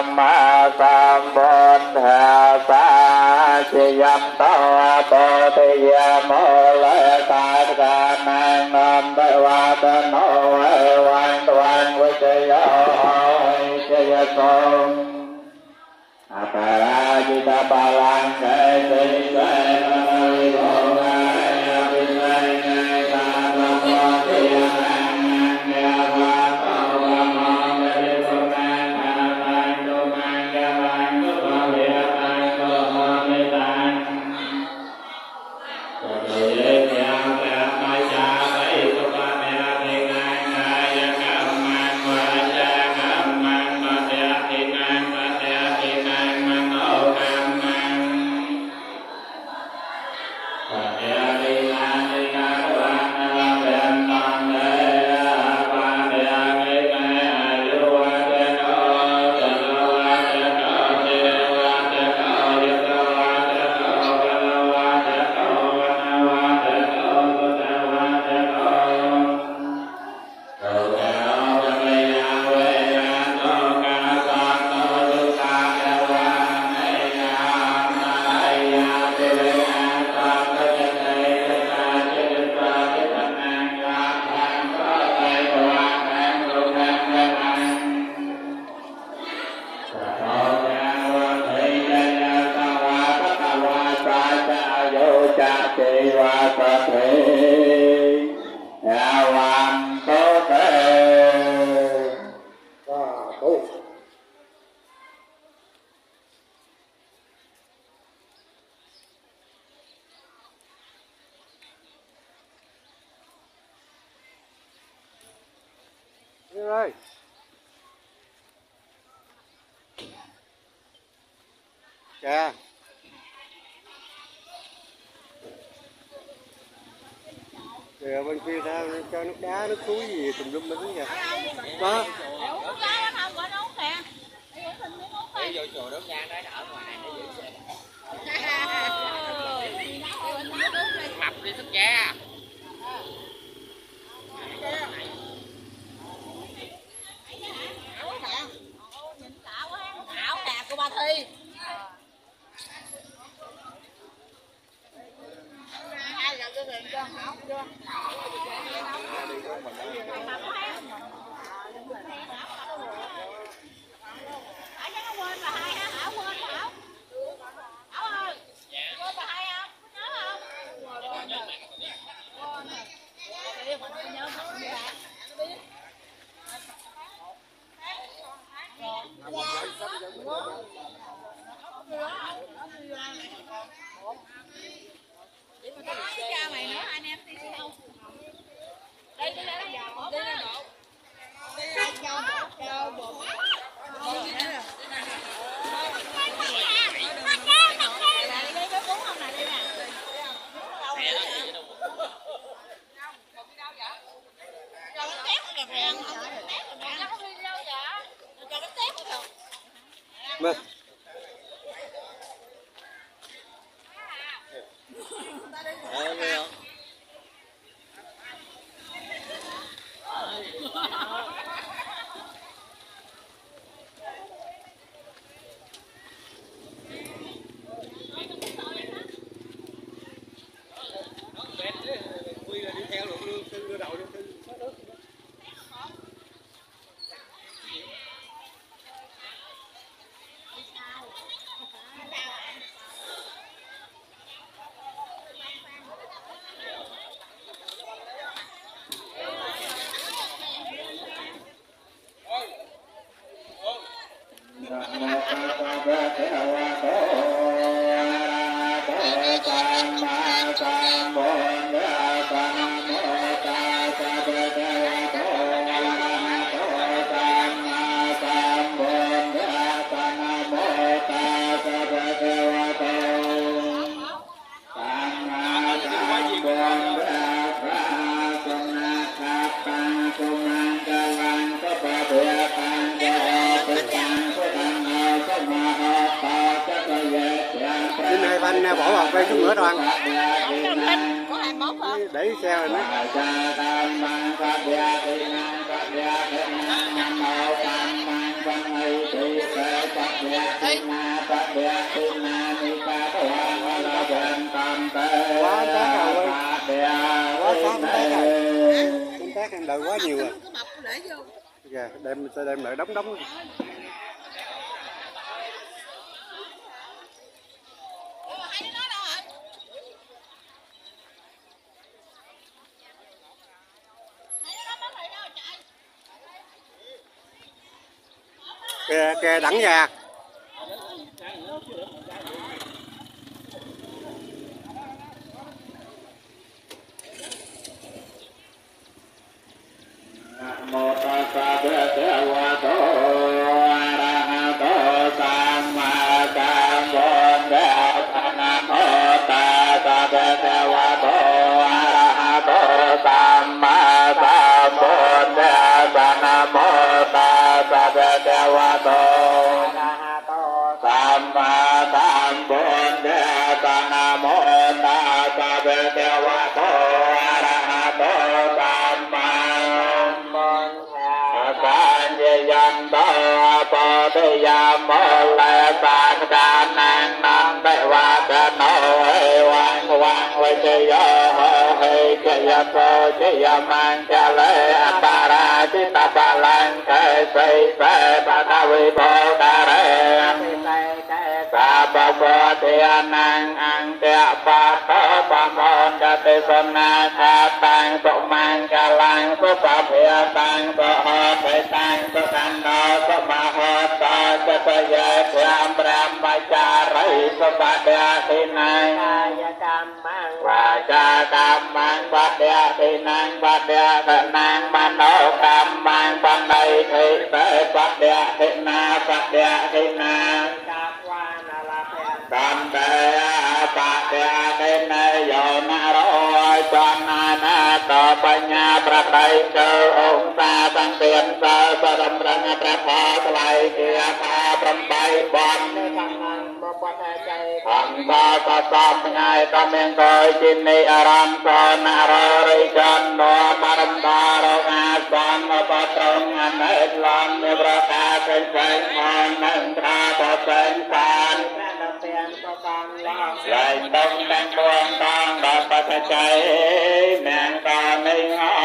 มมาสัมพุทธาสาชิยัมโตโตติยโมเลกาตานังนัมเบวาตโนวันตวันวิจโยเจยสงอาภาราจิตาบาลังเกติเกนะวิโภคายาวินัยเนตาโมติยังยาวาโตวะโมเมริโกนังอาลังโตมังยาลังโตภเวตังโตโหมิตังโตเยยังแปะมาจาไปสุปะเมระเทนังกายกรรมังวาจากรรมังปะเตตินังปะเตตินังมโนกรรมังปะเตตินังติกาวังนะเป็นตังเตปะเตตินังอายุวัตโนจันโนวัตโนเทวัตโนยะวัตโนกะลวัตโนวะนาวัตโนตุตวัตโนโตเวโรปะเมยังเวยังโตกาสังโตตุตาเอวะเมยังนายังปิเวนะสัพพะเจเตตาจิตตาจิตนังยะทังโตเตภวะนังสุขังพลังสัพพะยังวัฏฏิยะสวะปะตวะสาจะโยจะเจวะสัพเพยาวันโตเตสาธุ Đi ơi. Kìa. Kìa bên kia sao cho nước đá nước suối gì tùm lum hết kìa. Đó. Đi vô chùa đốt nhang đó nó ở ngoài nó giữ xe. Mập đi thức cha. Ảo đẹp của bà Thi. Hai giờ cái việc cho hảo chưa? Ở chắc nó quên bà hai ha, Hảo quên bà Hảo. Hảo ơi, quên bà hai không? Nhớ không? Quên rồi. Quên rồi. Đi mình nhớ không biết. Cha mày nữa anh em đi không? Đi đi đi đi bộ. Đi cho bộ. Mơ. Đi theo luôn đưa đầu đi. Hai van bỏ vào quay chút nữa đoàn. Có 21 hả? Để xe rồi nữa. đợi quá nhiều rồi. Cứ mập để vô. Dạ, đem lại đóng đóng. Hai đứa nó đâu rồi? Hai đứa nó mất rồi đâu chạy. Kè kè đẳng nhà. Mô tát sa bhe te wa to a ra ha to samma sambuddhassa namo tassa bhagavato arahato samma sambuddhassa namo tassa bhagavato arahato samma sambuddhassa namo tassa bhagavato arahato samma Sanยันโตปฏิยามโลปานกานังนันเตวะกโนเอวังวังวิจโยเฮจยโตจยมังจะเลอปาราจิตบาลังเกสิเสปะทวิโภคาเรสาปะโพธิอนังอังเตปัตโตปะโมนจติสนาคาตังสุมังกลังสุปะเพียตังสุโหติตังสุขันโนสุมาโหตจะเสยพยามรามจาริสุปะเดียตินังกายกรรมังวาจากรรมังปะเดียตินังปะเดียตนังมโนกรรมังปะไนทิเตปะเดียตินาปะเดียตินากัมเตปะเดียตินโยนาโรจนานาต่อปัญญาประไตเจอองค์ตาสังเตียนเสาสรมรังประพาสไลเกียพาปรำไปบอลทำตาตาตอบง่ายตาเมงคอยจินในอารามสอนนารริจันโนปารมตารอาสอนปะตรงอันเอ็ดลอนเมประกาเป็นแสงมอนนันทราปะเป็นสารไหลตรงแตงดวงตองดอกปัจจัยแมงกาไม่งอ